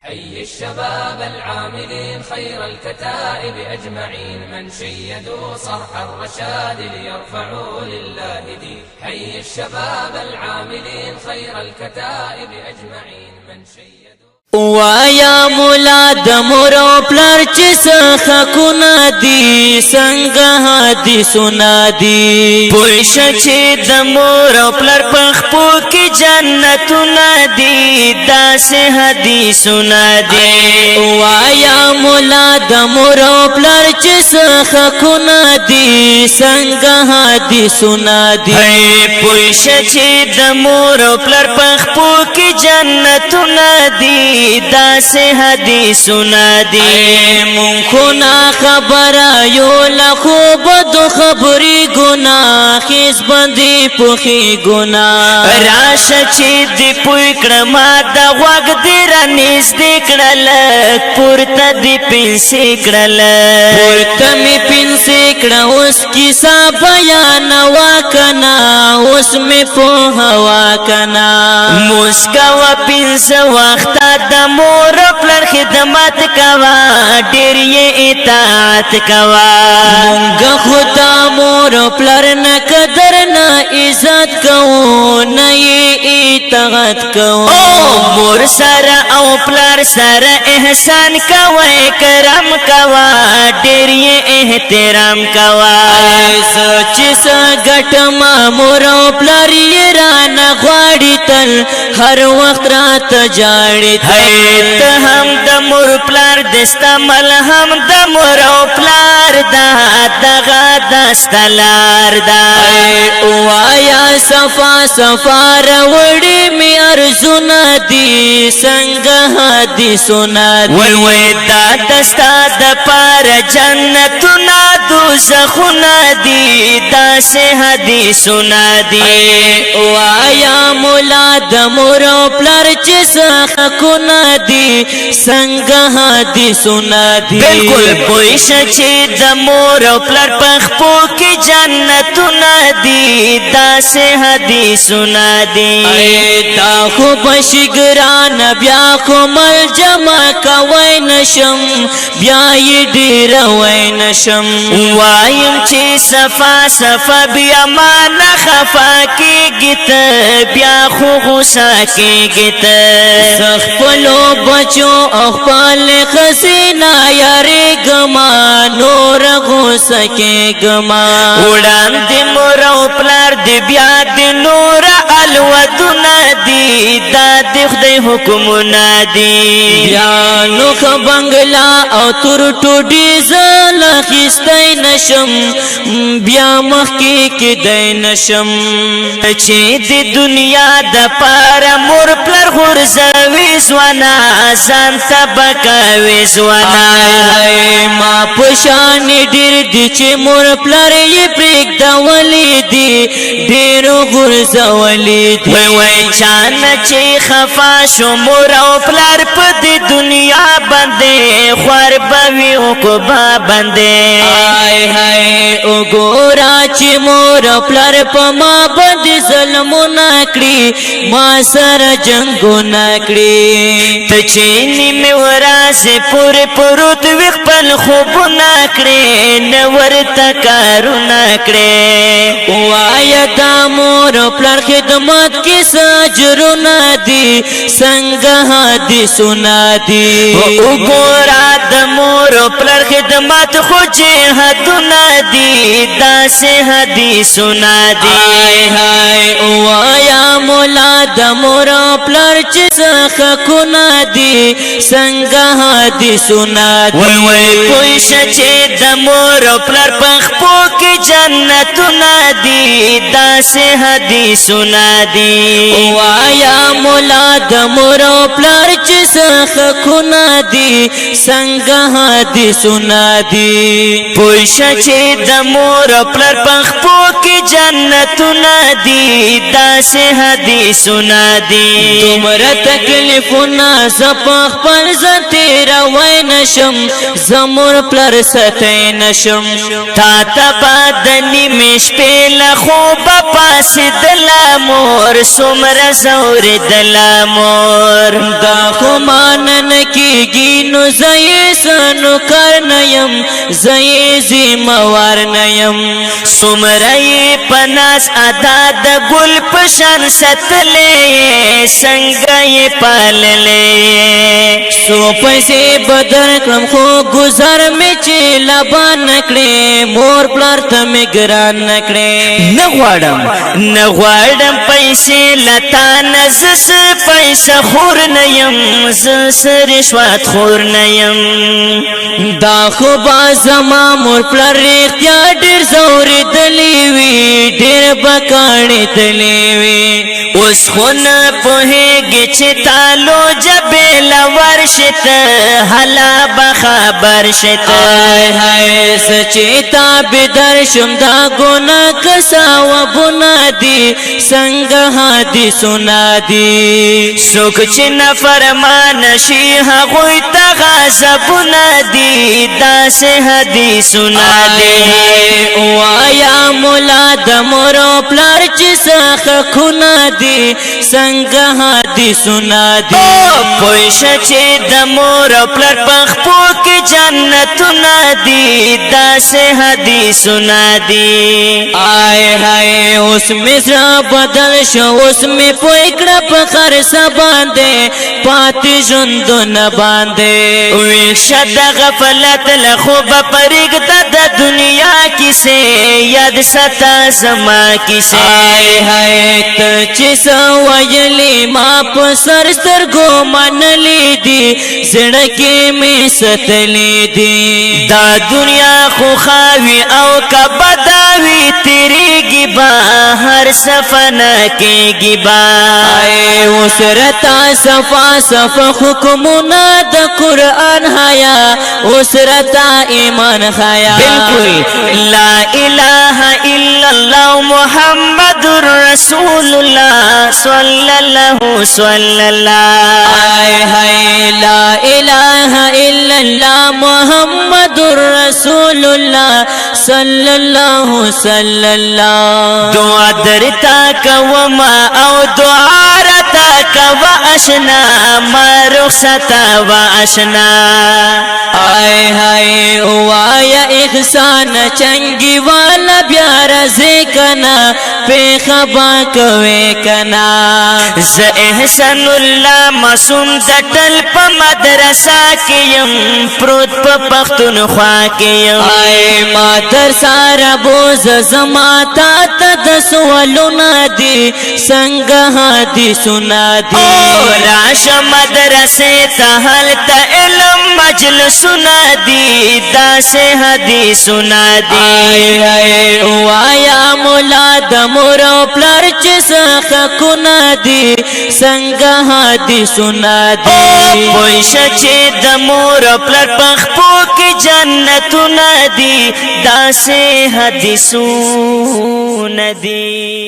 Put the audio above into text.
حي الشباب العاملين خير الكتائب أجمعين من شيدوا صرح الرشاد ليرفعوا لله دين. حي الشباب العاملين خير الكتائب أجمعين من شيدوا وایا مولا د مورو پلار چې څخه کو نادي څنګه حدیثونه دي پوښ چې د مورو پلار پخپو کې جنتونه دي داسې حدیثونه دي وایا مولا د مورو پلار چې څخه کو نادي څنګه حدیثونه دي پوښ چې د مورو پلار پخپو کې جنتونه دي داسې حدیثونه دي مونږ خو نا خبره یو لخو بدو خبرې ګناه خیز باندې پوخي ګناه راشه چې دې پوی کړه ما د غوږ دې رانږدې کړل پورته دې پنسې کړل پورته مې پنسې کړه اوس کیسه بیانوه کنه اوس مې پوهوه کنه موسکه وه پنځه وخته د مور پلار خدمت کوا ډیر یې اطاعت کوا مونږ خدا مور پلار نه قدر نه عزت کوو نه یې اطاعت کوو مور سره او پلار سره احسان کوئ کرم کوا ډیر یې احترام کوا چې څه ګټم مور او پلار یې رانه غواړي تل هر وخت راته جاړي ته هم د مور پلار دستا ملهم د مور او پلار دا دغه دستلار دا وایا صفا صفا راوړي می ارزونه دي څنګه حدیثونه دي وای دا دستا د پار جنتونه دوزخونه دي داسې حدیثونه دي وایا مولا د مور او پلار چې څخه کو نادي څنګه حدیثونه دي بالکل پوښ چې د مور او پلار پخپو کې جنتونه دي داسې حدیثونه دي دا خو بشګران بیا خو مل جمع کوي نشم بیا یې ډیر وای نشم وایم چې صفا صفا بیا ما نه خفا کېږي ته بیا خو غوسه کېږي ته خپلو بچو او خپل خزینه یارې ګما نور غوسه کېږما وړاندې مور او پلار دې بیا دې نور الودونه دي دا د خدای حکمونه دي بیا نوخ بنگلا او تور ټوډي زل اخیستی نشم بیا مخکې کېدی نشم چې د دنیا د پاره مور پلار غورځوي ځوانه ځان ته بکوي ځوانه ما پشانې ډېر دي چې مور پلار یې پرېږدولي دي ډېرو غورځولي دي وای چانه چې خفا شو مور او پلار په دې دنیا باندې خوار به وي عقبه باندې هاي هاي وګوره چې مور او پلار په ما باندې ظلمونه کړي ما سره جنګونه کړي ته چې نیمې ورځې پورې پروت وي خپل خوبونه کړې نه ورته کارونه کړې وایه دا مور او پلار خدمت کې څه اجرونه دي څنګه حدیثونه دي وګوره د مور او پلار خدمت خو جهادونه دي داسې حدیثونه دي هاي وایا مولا د مور او پلار چې څخه کو نادي څنګه حدیثونه دي وای پوښ چې د مور او پلار پخپو کې جنتونه دي داسې حدیثونه دي وایا مولا د مور او پلار چې څخه کو نادي څنګه حدیثونه دي پوښ چې د مور او پلار پخپو کې جنتونه دي داسې حدیثونه دي تمره تکلیفونه زپخ خپل زتیر وای نشم زمور پلار ستای نشم تا ته بدنی مش په خوب پاس دل مور سمر زور دل مور دا خو مان نکیږي نو زئی سنو کر نیم زئی زموار نیم سمرئی پناس ادا د گل پشان ستلې څنګه پاللې سو پیسې بدر کړم خو گزار می چې لبا نکړې مور پلار ته می ګران نکړې نه غواړم پیسې لتا نزس پیسې خور نیم زس رشوت خور نیم دا خو با زما مور پلار اختیا ډیر زوري دلی وی ډیر بکاړې دلی وی اوس خو نه پوهېږي چې تالو جبل ورشت هلا بخبر شت هاي سچتا بدر شم دا ګنا کسا و بنادي څنګه هادي سنا دي سوک چې نه فرمان شي هغه ته غضب نادي داس هدي سنا دي وایا مولا د مور پلار چې څخه خنا دي څنګه هادي سنا دي پوښ چې د مور پلار پخپو کې جنت نادي داس هدي سنا دي آی هاي اوس مزرا بدل شو اوس می پویکړه په خرڅ باندې پاتې ژوند نه باندې وی شد غفلت له خوب پرګ د دنیا کیسه یاد ستا زما کیسه آی هاي ته چې سو ویلی ما په سر سترګو منلې دي زړه می ستلې دي دا دنیا خو خاوي او کبداوي تیریږي با هر سفنه کېږي با اے وسرتا صفا صفا حکمونه د قرآن حیا وسرتا ایمان حیا بالکل لا اله الا الله محمد رسول الله صلی الله اے هاي لا اله الا الله محمد رسول الله صلی الله دعا درتا کوما او دعا رتا کوا اشنا ما رخصتا و اشنا آئے ہائے وایا احسان چنگی والا بیار زکنا پی خبا کوے کنا ز احسان اللہ مسوم دٹل پا مدرسہ کیم پروت پا پختونخوا کیم آئے مادر سارا بوز زماتا تد سوالونا دی سنگا ہادی سنا دی راش مدرسے تحل تا علم مجلس سنا دی دا سے حدیث سنا دی آئے وایا مولا د مور پلار چې څخه کنا دی څنګه حدیث سنا دی پوښ چې د مور پلار پخپو کې جنت ندی دا سے حدیث سنا دی